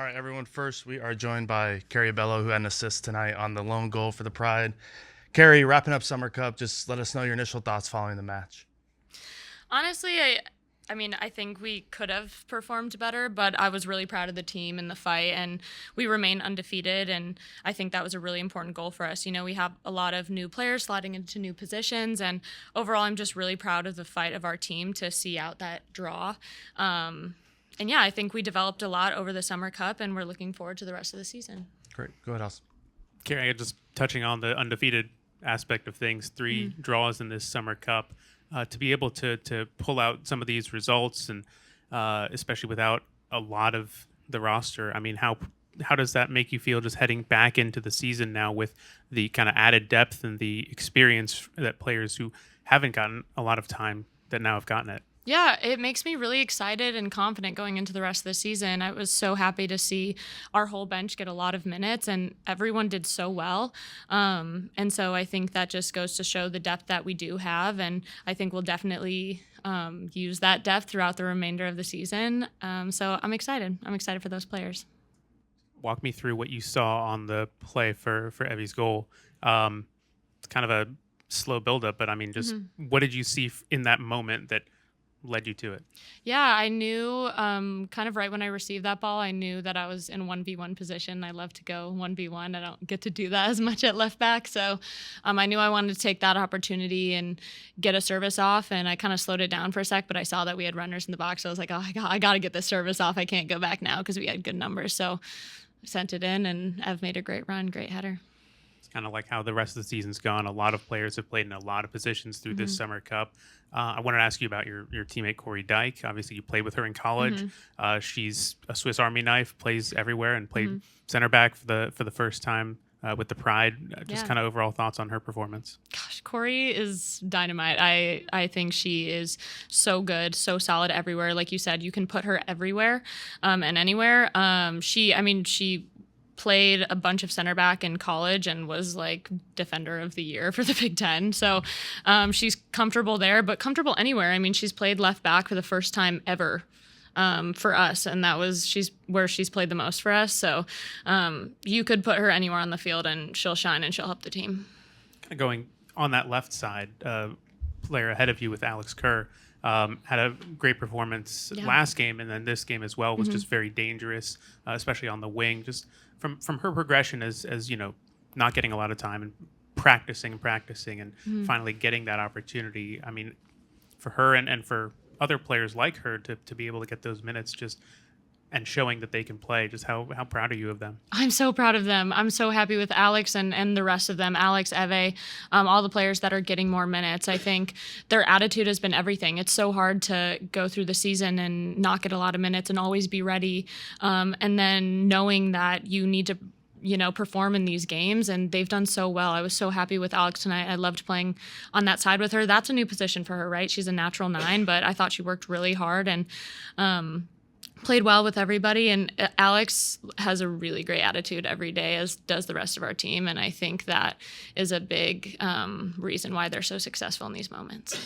right, everyone. First, we are joined by Kerry Abello, who had an assist tonight on the lone goal for the Pride. Kerry, wrapping up Summer Cup, just let us know your initial thoughts following the match. Honestly, I think we could have performed better, but I was really proud of the team in the fight, and we remain undefeated, and I think that was a really important goal for us. You know, we have a lot of new players sliding into new positions, and overall, I'm just really proud of the fight of our team to see out that draw. And yeah, I think we developed a lot over the Summer Cup, and we're looking forward to the rest of the season. Great. Go ahead, House. Kerry, just touching on the undefeated aspect of things, three draws in this Summer Cup. To be able to pull out some of these results, and especially without a lot of the roster, I mean, how does that make you feel just heading back into the season now with the kind of added depth and the experience that players who haven't gotten a lot of time that now have gotten it? Yeah, it makes me really excited and confident going into the rest of the season. I was so happy to see our whole bench get a lot of minutes, and everyone did so well. And so I think that just goes to show the depth that we do have, and I think we'll definitely use that depth throughout the remainder of the season. So I'm excited. I'm excited for those players. Walk me through what you saw on the play for Evie's goal. It's kind of a slow buildup, but I mean, just what did you see in that moment that led you to it? Yeah, I knew kind of right when I received that ball, I knew that I was in 1v1 position. I love to go 1v1. I don't get to do that as much at left back. So I knew I wanted to take that opportunity and get a service off. And I kind of slowed it down for a sec, but I saw that we had runners in the box. So I was like, oh, I got to get this service off. I can't go back now because we had good numbers. So I sent it in, and Ev made a great run, great header. Kind of like how the rest of the season's gone. A lot of players have played in a lot of positions through this Summer Cup. I wanted to ask you about your teammate, Corey Dyke. Obviously, you played with her in college. She's a Swiss Army knife, plays everywhere, and played center back for the first time with the Pride. Just kind of overall thoughts on her performance. Gosh, Corey is dynamite. I think she is so good, so solid everywhere. Like you said, you can put her everywhere and anywhere. She played a bunch of center back in college and was like defender of the year for the Big Ten. So she's comfortable there, but comfortable anywhere. I mean, she's played left back for the first time ever for us, and she's where she's played the most for us. So you could put her anywhere on the field and she'll shine and she'll help the team. Kind of going on that left side, player ahead of you with Alex Kerr, had a great performance last game, and then this game as well was just very dangerous, especially on the wing. Just from her progression as you know, not getting a lot of time and practicing and finally getting that opportunity. I mean, for her and for other players like her to be able to get those minutes just and showing that they can play, just how proud are you of them? I'm so proud of them. I'm so happy with Alex and the rest of them, Alex, Eve, all the players that are getting more minutes. I think their attitude has been everything. It's so hard to go through the season and not get a lot of minutes and always be ready. And then knowing that you need to perform in these games, and they've done so well. I was so happy with Alex tonight. I loved playing on that side with her. That's a new position for her, right? She's a natural 9, but I thought she worked really hard and played well with everybody. And Alex has a really great attitude every day, as does the rest of our team. And I think that is a big reason why they're so successful in these moments.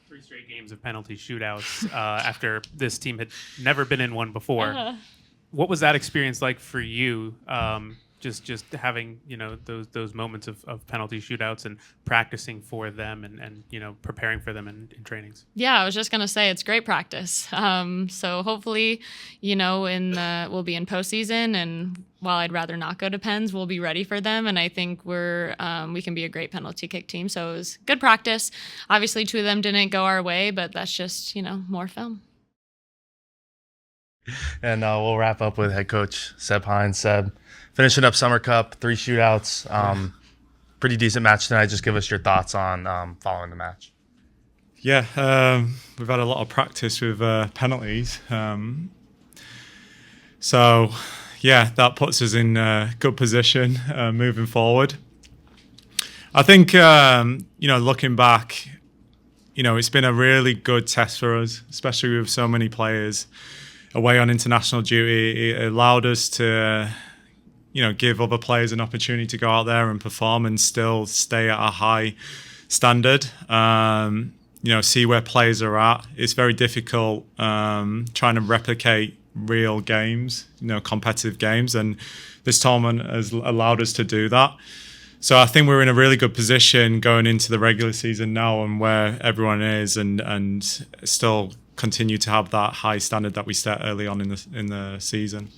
3 straight games of penalty shootouts after this team had never been in one before. What was that experience like for you? Just having those moments of penalty shootouts and practicing for them and preparing for them in trainings. Yeah, I was just gonna say it's great practice. So hopefully, we'll be in postseason, and while I'd rather not go to Pens, we'll be ready for them. And I think we can be a great penalty kick team. So it was good practice. Obviously, 2 of them didn't go our way, but that's just more film. And we'll wrap up with head coach Seb Hines. Seb, finishing up Summer Cup, 3 shootouts. Pretty decent match tonight. Just give us your thoughts on following the match. Yeah, we've had a lot of practice with penalties. So, yeah, that puts us in a good position moving forward. I think, looking back, it's been a really good test for us, especially with so many players away on international duty. It allowed us to, give other players an opportunity to go out there and perform and still stay at a high standard. See where players are at. It's very difficult trying to replicate real games, competitive games, and this tournament has allowed us to do that. So I think we're in a really good position going into the regular season now, and where everyone is, and still continue to have that high standard that we set early on in the season.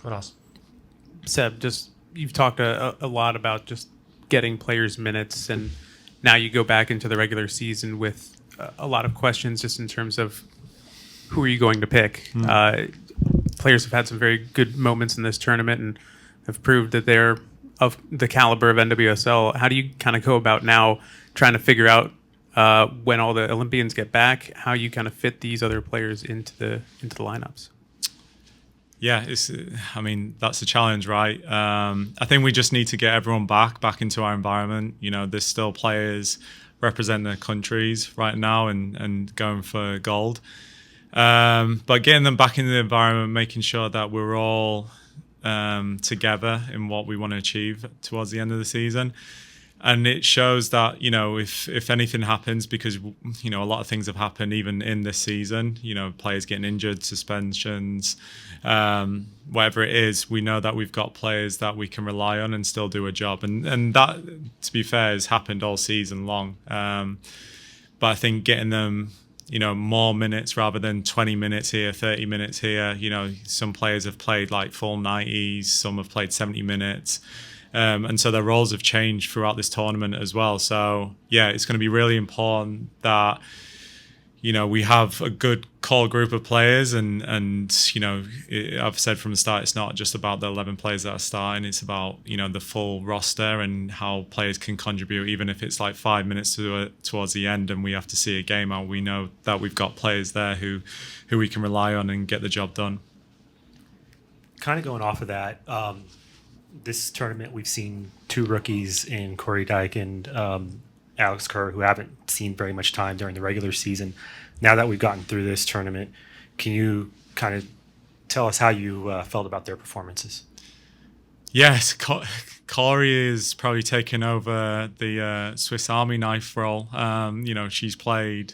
What else? Seb, you've talked a lot about just getting players minutes, and now you go back into the regular season with a lot of questions just in terms of who are you going to pick. Players have had some very good moments in this tournament and have proved that they're of the caliber of NWSL. How do you kind of go about now trying to figure out when all the Olympians get back, how you kind of fit these other players into the lineups? Yeah, that's a challenge, right? I think we just need to get everyone back into our environment. There's still players representing their countries right now and going for gold. But getting them back into the environment, making sure that we're all together in what we want to achieve towards the end of the season. And it shows that, if anything happens, because, a lot of things have happened even in this season, players getting injured, suspensions, whatever it is, we know that we've got players that we can rely on and still do a job. And that, to be fair, has happened all season long. But I think getting them, more minutes rather than 20 minutes here, 30 minutes here. Some players have played like full 90s, some have played 70 minutes. And so their roles have changed throughout this tournament as well. So, yeah, it's going to be really important that, we have a good core group of players. And I've said from the start, it's not just about the 11 players that are starting. It's about, the full roster and how players can contribute, even if it's like 5 minutes towards the end and we have to see a game out. We know that we've got players there who we can rely on and get the job done. Kind of going off of that, this tournament, we've seen two rookies in Corey Dyke and Alex Kerr who haven't seen very much time during the regular season. Now that we've gotten through this tournament, can you kind of tell us how you felt about their performances? Yes, Corey is probably taken over the Swiss Army knife role. She's played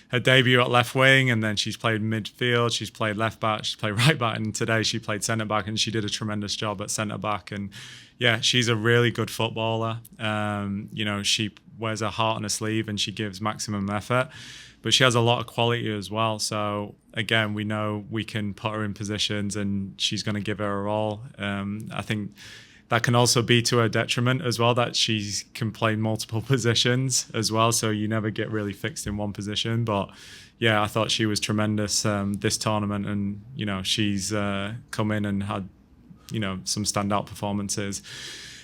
her debut at left wing, and then she's played midfield, she's played left back, she's played right back, and today she played centre back, and she did a tremendous job at centre back. And yeah, she's a really good footballer. She wears her heart on her sleeve and she gives maximum effort, but she has a lot of quality as well. So again, we know we can put her in positions and she's going to give her all. I think that can also be to her detriment as well, that she can play multiple positions as well. So you never get really fixed in one position. But yeah, I thought she was tremendous this tournament, and she's come in and had some standout performances.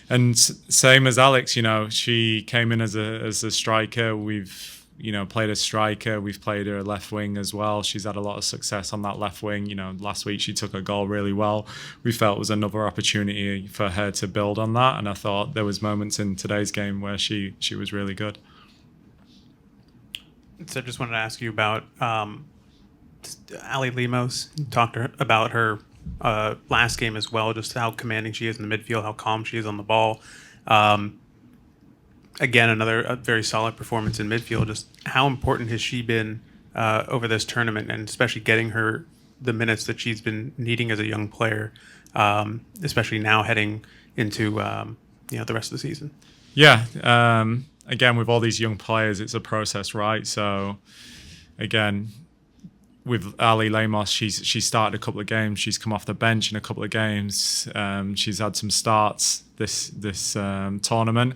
And same as Alex, she came in as a striker. We've played a striker. We've played her left wing as well. She's had a lot of success on that left wing. Last week she took a goal really well. We felt it was another opportunity for her to build on that. And I thought there was moments in today's game where she was really good. So I just wanted to ask you about Ali Lemos. Talked about her last game as well, just how commanding she is in the midfield, how calm she is on the ball. Again, a very solid performance in midfield. Just how important has she been over this tournament, and especially getting her the minutes that she's been needing as a young player, especially now heading into the rest of the season? Yeah. Again, with all these young players, it's a process, right? So again, with Ali Lemos, she started a couple of games. She's come off the bench in a couple of games. She's had some starts this tournament.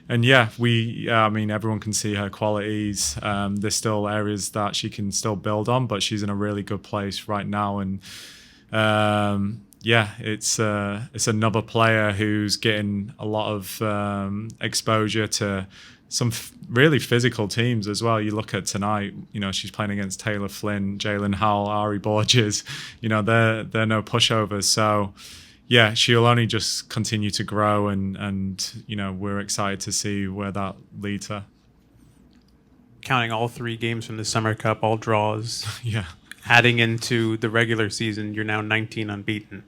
And yeah, everyone can see her qualities. There's still areas that she can still build on, but she's in a really good place right now. And it's another player who's getting a lot of exposure to some really physical teams as well. You look at tonight, she's playing against Taylor Flynn, Jalen Howell, Ari Borges. They're no pushovers. So yeah, she'll only just continue to grow, and we're excited to see where that leads her. Counting all 3 games from the Summer Cup, all draws. Yeah. Adding into the regular season, you're now 19 unbeaten.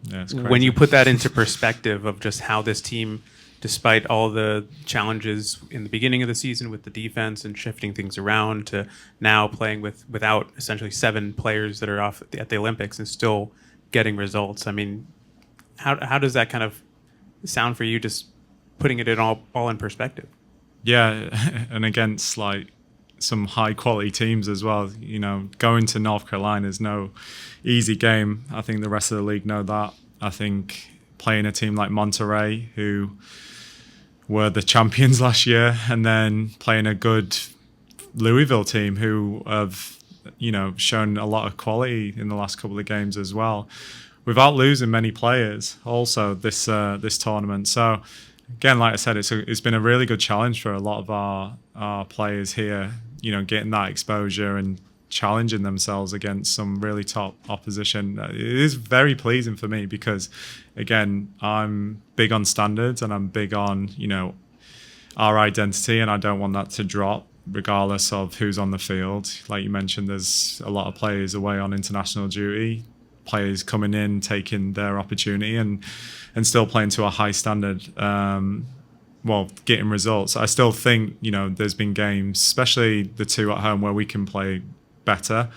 Yeah, it's crazy. When you put that into perspective of just how this team despite all the challenges in the beginning of the season with the defense and shifting things around to now playing without essentially 7 players that are off at the Olympics and still getting results. I mean, how does that kind of sound for you, just putting it in all in perspective? Yeah, and against like some high quality teams as well. You know, going to North Carolina is no easy game. I think the rest of the league know that. I think playing a team like Monterrey, who were the champions last year, and then playing a good Louisville team who have, you know, shown a lot of quality in the last couple of games as well, without losing many players also this tournament. So again, like I said, it's been a really good challenge for a lot of our players here, you know, getting that exposure and challenging themselves against some really top opposition. It is very pleasing for me because, again, I'm big on standards and I'm big on, you know, our identity, and I don't want that to drop regardless of who's on the field. Like you mentioned, there's a lot of players away on international duty, players coming in, taking their opportunity and still playing to a high standard, getting results. I still think, you know, there's been games, especially the 2 at home, where we can play better.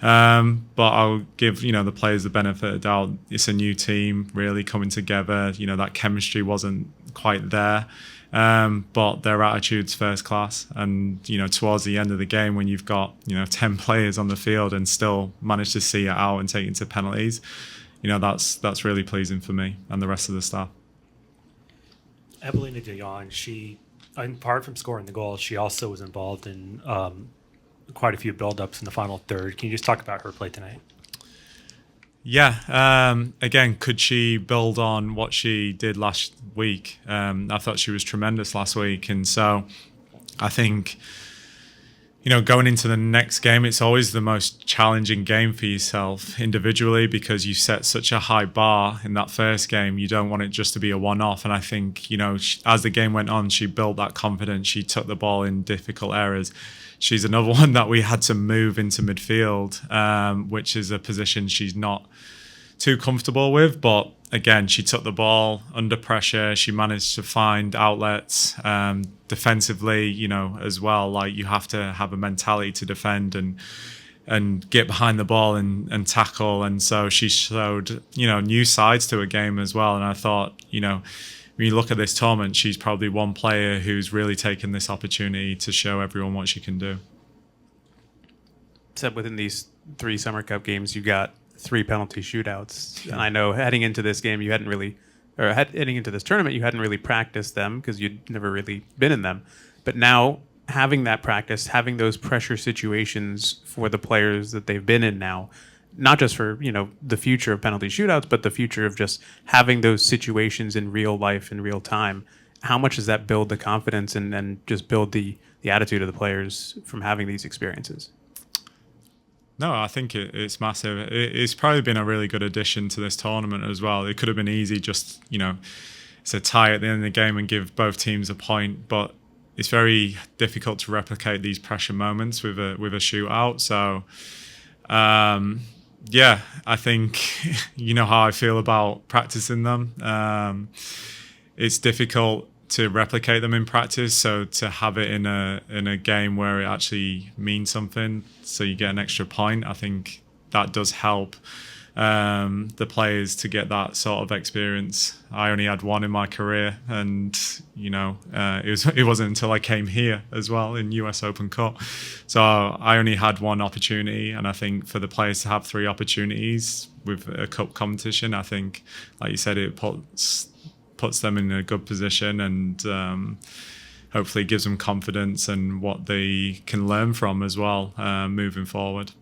But I'll give, you know, the players the benefit of the doubt. It's a new team really coming together. You know, that chemistry wasn't quite there. But their attitude's first class. And, you know, towards the end of the game, when you've got, you know, 10 players on the field and still manage to see it out and take it to penalties, you know, that's really pleasing for me and the rest of the staff. Evelina Duljan, she, apart from scoring the goal, she also was involved in quite a few build-ups in the final third. Can you just talk about her play tonight? Yeah. Again, could she build on what she did last week? I thought she was tremendous last week. And so I think, you know, going into the next game, it's always the most challenging game for yourself individually because you set such a high bar in that first game. You don't want it just to be a one-off. And I think, you know, as the game went on, she built that confidence. She took the ball in difficult areas. She's another one that we had to move into midfield, which is a position she's not too comfortable with. But again, she took the ball under pressure. She managed to find outlets defensively, you know, as well. Like, you have to have a mentality to defend and get behind the ball and tackle. And so she showed, you know, new sides to her game as well. And I thought, you know, when you look at this tournament, she's probably one player who's really taken this opportunity to show everyone what she can do. Except within these 3 Summer Cup games, you got 3 penalty shootouts. And I know heading into this game, heading into this tournament, you hadn't really practiced them because you'd never really been in them. But now, having that practice, having those pressure situations for the players that they've been in now, not just for, you know, the future of penalty shootouts, but the future of just having those situations in real life, in real time. How much does that build the confidence and just build the attitude of the players from having these experiences? No, I think it's massive. It's probably been a really good addition to this tournament as well. It could have been easy just, you know, it's a tie at the end of the game and give both teams a point, but it's very difficult to replicate these pressure moments with a shootout. So, yeah, I think you know how I feel about practicing them. It's difficult to replicate them in practice, so to have it in a game where it actually means something, so you get an extra point, I think that does help the players to get that sort of experience. I only had one in my career, and you know, it wasn't until I came here as well in US Open Cup, so I only had one opportunity. And I think for the players to have 3 opportunities with a cup competition, I think, like you said, it puts them in a good position and hopefully gives them confidence and what they can learn from as well moving forward.